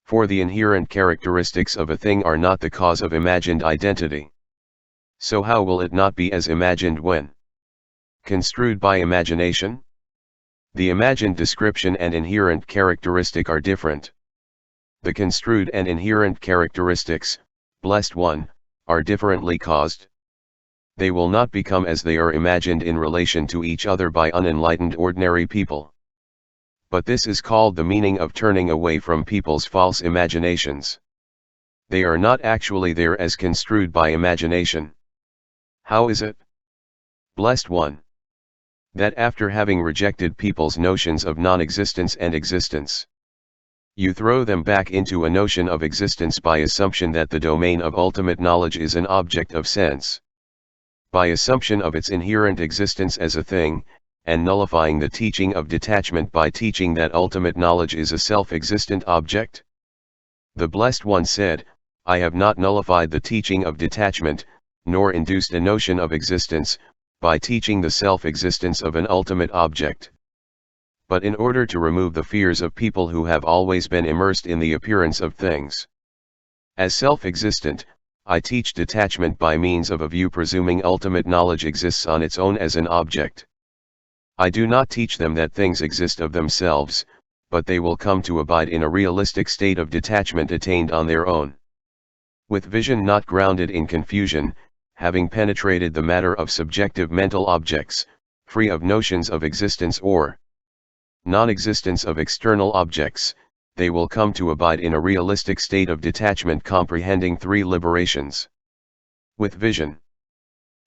For the inherent characteristics of a thing are not the cause of imagined identity. So how will it not be as imagined when construed by imagination? The imagined description and inherent characteristic are different. The construed and inherent characteristics, blessed one, are differently caused. They will not become as they are imagined in relation to each other by unenlightened ordinary people. But this is called the meaning of turning away from people's false imaginations. They are not actually there as construed by imagination. How is it, blessed one, that after having rejected people's notions of non-existence and existence, you throw them back into a notion of existence by assumption that the domain of ultimate knowledge is an object of sense? By assumption of its inherent existence as a thing, and nullifying the teaching of detachment by teaching that ultimate knowledge is a self-existent object? The Blessed One said, I have not nullified the teaching of detachment, nor induced a notion of existence, by teaching the self-existence of an ultimate object. But in order to remove the fears of people who have always been immersed in the appearance of things as self-existent, I teach detachment by means of a view presuming ultimate knowledge exists on its own as an object. I do not teach them that things exist of themselves, but they will come to abide in a realistic state of detachment attained on their own. With vision not grounded in confusion, having penetrated the matter of subjective mental objects, free of notions of existence or non-existence of external objects, they will come to abide in a realistic state of detachment comprehending three liberations. With vision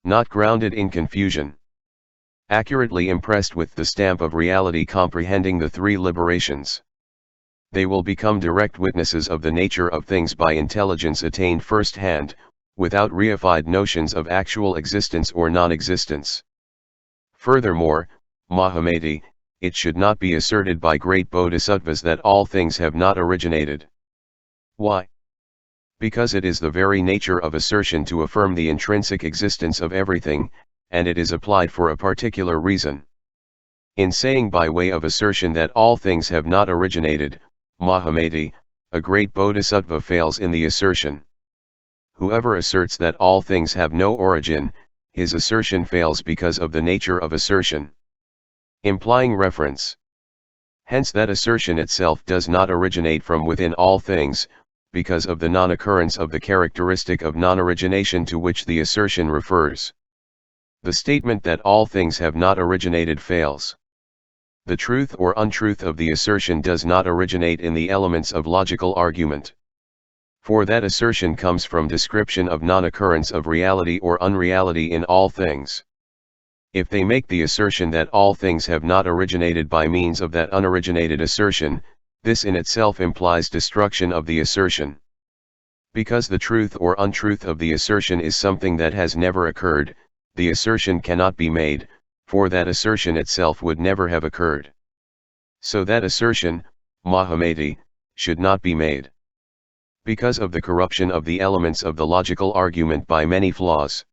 not grounded in confusion, accurately impressed with the stamp of reality comprehending the three liberations, they will become direct witnesses of the nature of things by intelligence attained first-hand, without reified notions of actual existence or non-existence. Furthermore, Mahamati, it should not be asserted by great bodhisattvas that all things have not originated. Why? Because it is the very nature of assertion to affirm the intrinsic existence of everything, and it is applied for a particular reason. In saying by way of assertion that all things have not originated, Mahamati, a great bodhisattva fails in the assertion. Whoever asserts that all things have no origin, his assertion fails because of the nature of assertion, implying reference. Hence that assertion itself does not originate from within all things, because of the non-occurrence of the characteristic of non-origination to which the assertion refers. The statement that all things have not originated fails. The truth or untruth of the assertion does not originate in the elements of logical argument. For that assertion comes from description of non-occurrence of reality or unreality in all things. If they make the assertion that all things have not originated by means of that unoriginated assertion, this in itself implies destruction of the assertion. Because the truth or untruth of the assertion is something that has never occurred, the assertion cannot be made, for that assertion itself would never have occurred. So that assertion, Mahamati, should not be made. Because of the corruption of the elements of the logical argument by many flaws,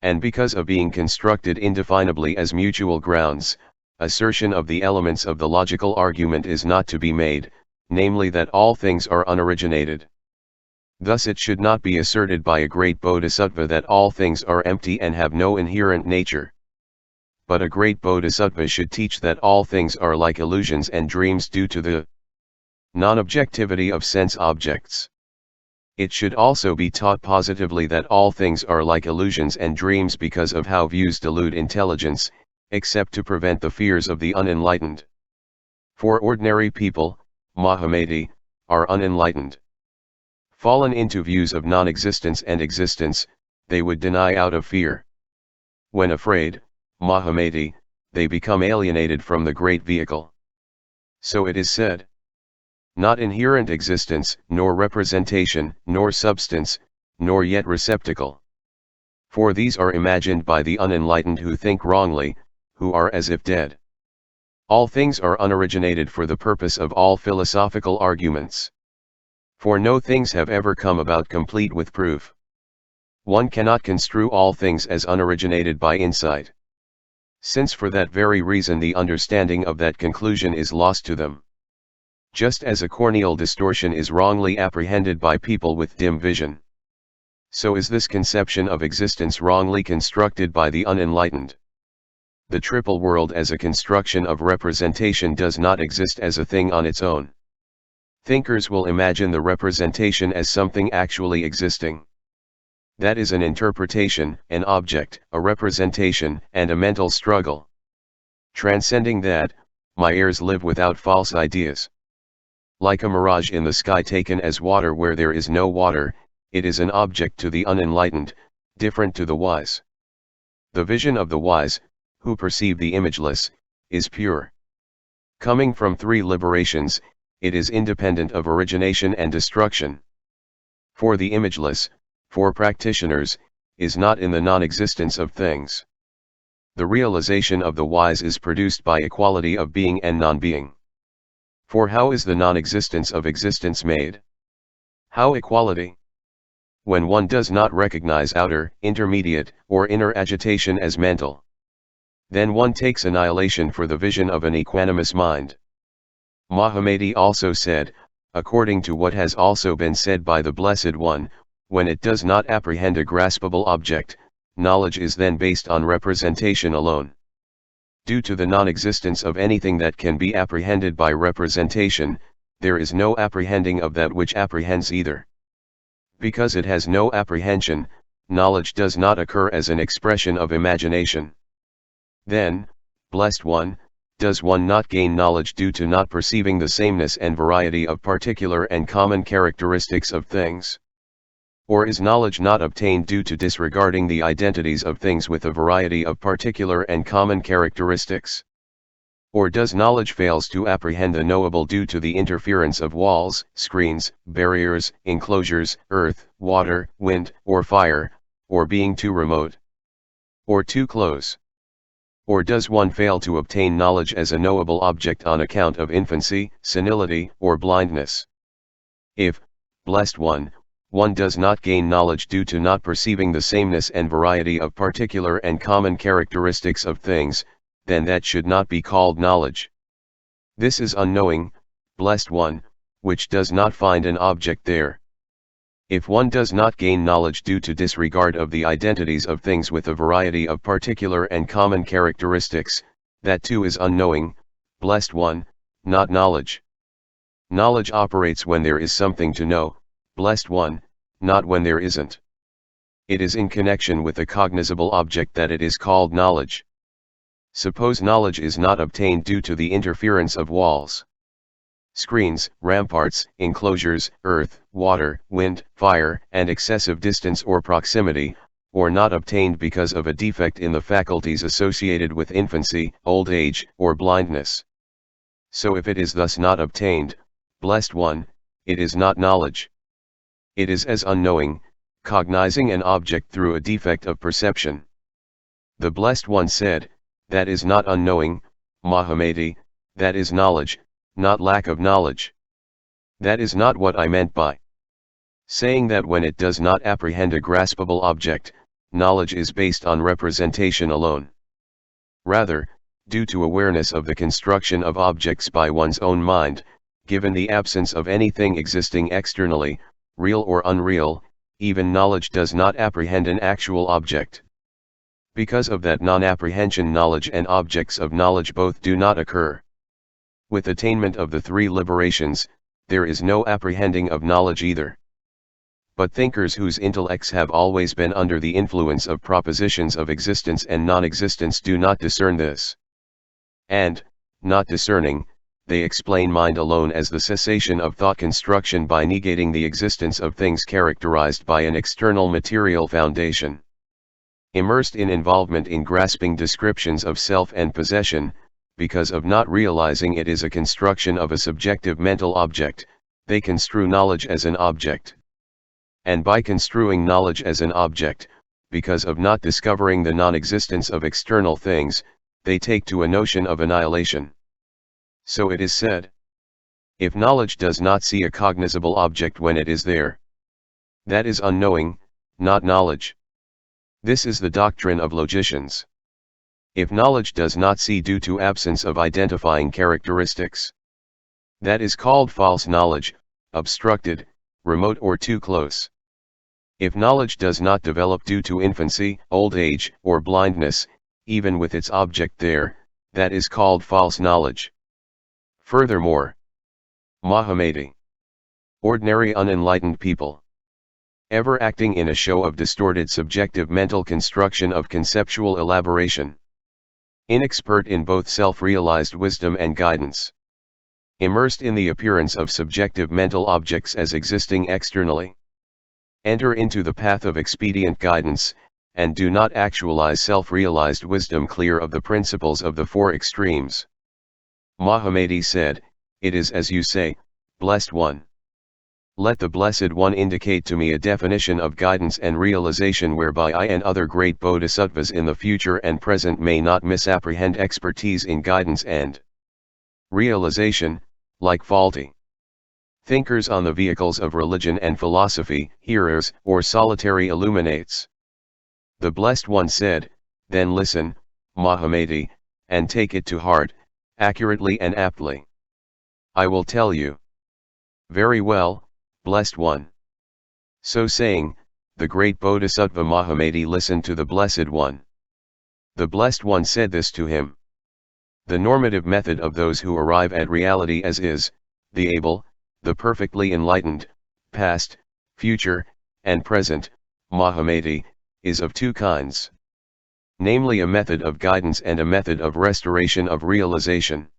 and because of being constructed indefinably as mutual grounds, assertion of the elements of the logical argument is not to be made, namely that all things are unoriginated. Thus it should not be asserted by a great bodhisattva that all things are empty and have no inherent nature. But a great bodhisattva should teach that all things are like illusions and dreams due to the non-objectivity of sense objects. It should also be taught positively that all things are like illusions and dreams because of how views delude intelligence, except to prevent the fears of the unenlightened. For ordinary people, Mahamati, are unenlightened. Fallen into views of non-existence and existence, they would deny out of fear. When afraid, Mahamati, they become alienated from the great vehicle. So it is said, not inherent existence, nor representation, nor substance, nor yet receptacle. For these are imagined by the unenlightened who think wrongly, who are as if dead. All things are unoriginated for the purpose of all philosophical arguments. For no things have ever come about complete with proof. One cannot construe all things as unoriginated by insight, since for that very reason the understanding of that conclusion is lost to them. Just as a corneal distortion is wrongly apprehended by people with dim vision, so is this conception of existence wrongly constructed by the unenlightened. The triple world as a construction of representation does not exist as a thing on its own. Thinkers will imagine the representation as something actually existing. That is an interpretation, an object, a representation, and a mental struggle. Transcending that, my heirs live without false ideas. Like a mirage in the sky taken as water where there is no water, it is an object to the unenlightened, different to the wise. The vision of the wise, who perceive the imageless, is pure. Coming from three liberations, it is independent of origination and destruction. For the imageless, for practitioners, is not in the non-existence of things. The realization of the wise is produced by equality of being and non-being. For how is the non-existence of existence made? How equality? When one does not recognize outer, intermediate, or inner agitation as mental. Then one takes annihilation for the vision of an equanimous mind. Mahamati also said, according to what has also been said by the Blessed One, when it does not apprehend a graspable object, knowledge is then based on representation alone. Due to the non-existence of anything that can be apprehended by representation, there is no apprehending of that which apprehends either. Because it has no apprehension, knowledge does not occur as an expression of imagination. Then, Blessed One, does one not gain knowledge due to not perceiving the sameness and variety of particular and common characteristics of things? Or is knowledge not obtained due to disregarding the identities of things with a variety of particular and common characteristics? Or does knowledge fails to apprehend the knowable due to the interference of walls, screens, barriers, enclosures, earth, water, wind, or fire, or being too remote? Or too close? Or does one fail to obtain knowledge as a knowable object on account of infancy, senility, or blindness? If, Blessed One, one does not gain knowledge due to not perceiving the sameness and variety of particular and common characteristics of things, then that should not be called knowledge. This is unknowing, Blessed One, which does not find an object there. If one does not gain knowledge due to disregard of the identities of things with a variety of particular and common characteristics, that too is unknowing, Blessed One, not knowledge. Knowledge operates when there is something to know, Blessed One, not when there isn't. It is in connection with a cognizable object that it is called knowledge. Suppose knowledge is not obtained due to the interference of walls, screens, ramparts, enclosures, earth, water, wind, fire, and excessive distance or proximity, or not obtained because of a defect in the faculties associated with infancy, old age, or blindness. So if it is thus not obtained, Blessed One, it is not knowledge. It is as unknowing, cognizing an object through a defect of perception. The Blessed One said, that is not unknowing, Mahamati, that is knowledge, not lack of knowledge. That is not what I meant by saying that when it does not apprehend a graspable object, knowledge is based on representation alone. Rather, due to awareness of the construction of objects by one's own mind, given the absence of anything existing externally, real or unreal, even knowledge does not apprehend an actual object. Because of that non-apprehension, knowledge and objects of knowledge both do not occur. With attainment of the three liberations, there is no apprehending of knowledge either. But thinkers whose intellects have always been under the influence of propositions of existence and non-existence do not discern this. And, not discerning, they explain mind alone as the cessation of thought construction by negating the existence of things characterized by an external material foundation. Immersed in involvement in grasping descriptions of self and possession, because of not realizing it is a construction of a subjective mental object, they construe knowledge as an object. And by construing knowledge as an object, because of not discovering the non-existence of external things, they take to a notion of annihilation. So it is said, if knowledge does not see a cognizable object when it is there, that is unknowing, not knowledge. This is the doctrine of logicians. If knowledge does not see due to absence of identifying characteristics, That is called false knowledge, obstructed, remote or too close. If knowledge does not develop due to infancy, old age, or blindness, even with its object there, that is called false knowledge. Furthermore, Mahamati, ordinary unenlightened people, ever acting in a show of distorted subjective mental construction of conceptual elaboration, inexpert in both self-realized wisdom and guidance, immersed in the appearance of subjective mental objects as existing externally, enter into the path of expedient guidance, and do not actualize self-realized wisdom clear of the principles of the four extremes. Mahamati said, "It is as you say, Blessed One. Let the Blessed One indicate to me a definition of guidance and realization whereby I and other great bodhisattvas in the future and present may not misapprehend expertise in guidance and realization, like faulty thinkers on the vehicles of religion and philosophy, hearers, or solitary illuminates." The Blessed One said, "Then listen, Mahamati, and take it to heart, accurately and aptly. I will tell you." "Very well, Blessed One." So saying, the great Bodhisattva Mahamati listened to the Blessed One. The Blessed One said this to him: "The normative method of those who arrive at reality as is, the able, the perfectly enlightened, past, future, and present, Mahamati, is of two kinds. Namely, a method of guidance and a method of restoration of realization.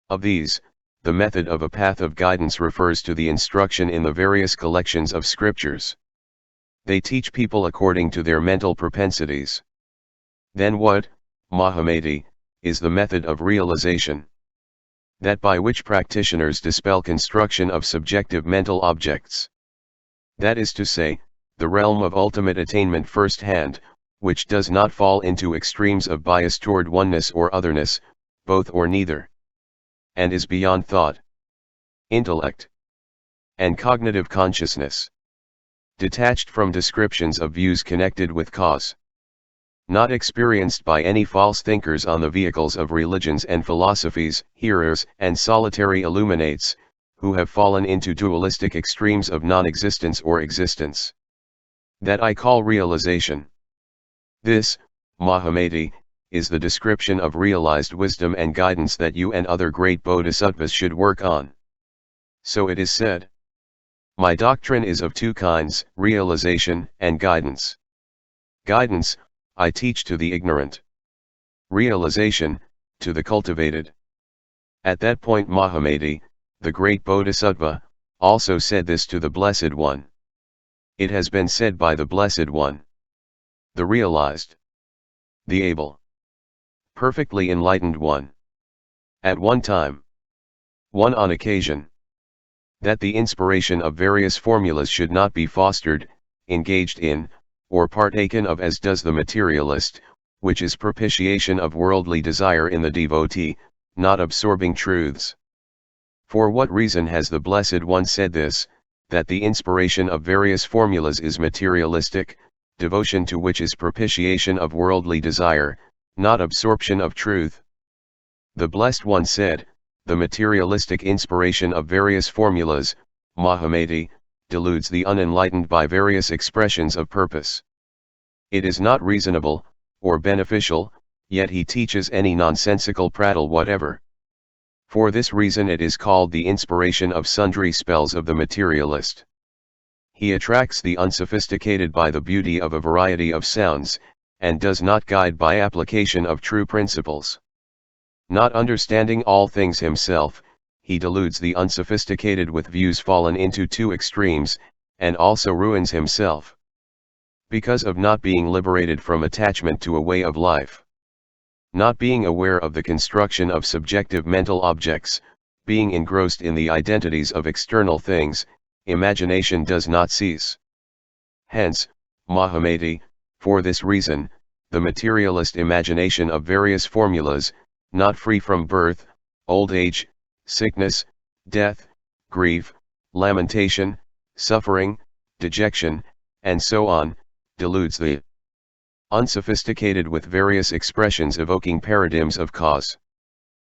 Of these, the method of a path of guidance refers to the instruction in the various collections of scriptures. They teach people according to their mental propensities. Then what, Mahamati, is the method of realization? That by which practitioners dispel construction of subjective mental objects. That is to say, the realm of ultimate attainment first hand, which does not fall into extremes of bias toward oneness or otherness, both or neither, and is beyond thought, intellect, and cognitive consciousness, detached from descriptions of views connected with cause, not experienced by any false thinkers on the vehicles of religions and philosophies, hearers and solitary illuminates, who have fallen into dualistic extremes of non-existence or existence. That I call realization. This, Mahamati, is the description of realized wisdom and guidance that you and other great bodhisattvas should work on. So it is said. My doctrine is of two kinds, realization and guidance. Guidance, I teach to the ignorant. Realization, to the cultivated. At that point Mahamati, the great bodhisattva, also said this to the Blessed One. It has been said by the Blessed One, the realized, the able, perfectly enlightened one, at one time, one on occasion, that the inspiration of various formulas should not be fostered, engaged in, or partaken of as does the materialist, which is propitiation of worldly desire in the devotee, not absorbing truths. For what reason has the Blessed One said this, that the inspiration of various formulas is materialistic, devotion to which is propitiation of worldly desire, not absorption of truth? The Blessed One said, the materialistic inspiration of various formulas, Mahamati, deludes the unenlightened by various expressions of purpose. It is not reasonable, or beneficial, yet he teaches any nonsensical prattle whatever. For this reason it is called the inspiration of sundry spells of the materialist. He attracts the unsophisticated by the beauty of a variety of sounds, and does not guide by application of true principles. Not understanding all things himself, he deludes the unsophisticated with views fallen into two extremes, and also ruins himself. Because of not being liberated from attachment to a way of life. Not being aware of the construction of subjective mental objects, being engrossed in the identities of external things, imagination does not cease. Hence, Mahamati, for this reason, the materialist imagination of various formulas, not free from birth, old age, sickness, death, grief, lamentation, suffering, dejection, and so on, deludes the unsophisticated with various expressions evoking paradigms of cause.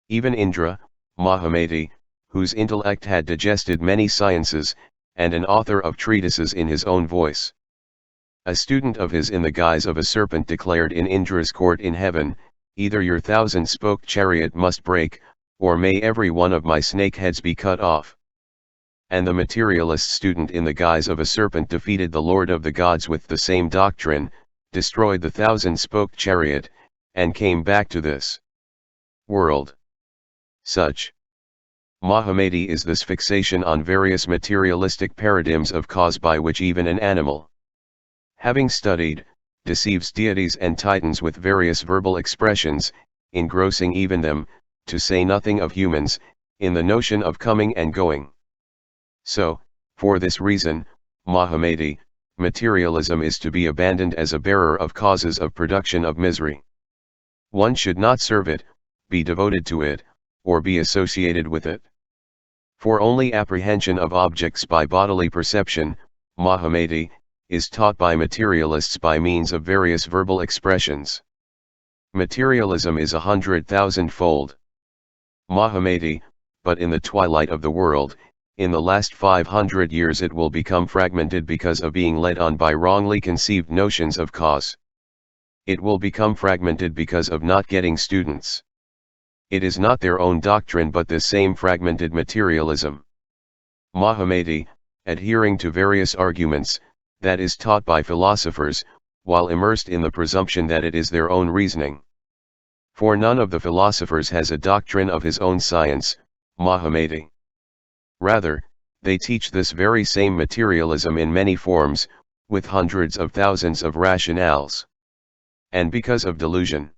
Even Indra, Mahamati, whose intellect had digested many sciences, and an author of treatises in his own voice. A student of his in the guise of a serpent declared in Indra's court in heaven, either your thousand-spoked chariot must break, or may every one of my snake heads be cut off. And the materialist student in the guise of a serpent defeated the Lord of the gods with the same doctrine, destroyed the thousand-spoked chariot, and came back to this world. Such Mahamati is this fixation on various materialistic paradigms of cause by which even an animal, having studied, deceives deities and titans with various verbal expressions, engrossing even them, to say nothing of humans, in the notion of coming and going. So, for this reason, Mahamati, materialism is to be abandoned as a bearer of causes of production of misery. One should not serve it, be devoted to it, or be associated with it. For only apprehension of objects by bodily perception, Mahamati, is taught by materialists by means of various verbal expressions. Materialism is 100,000-fold Mahamati, but in the twilight of the world, in the last 500 years it will become fragmented because of being led on by wrongly conceived notions of cause. It will become fragmented because of not getting students. It is not their own doctrine but this same fragmented materialism. Mahamati, adhering to various arguments, that is taught by philosophers, while immersed in the presumption that it is their own reasoning. For none of the philosophers has a doctrine of his own science, Mahamati. Rather, they teach this very same materialism in many forms, with hundreds of thousands of rationales. And because of delusion,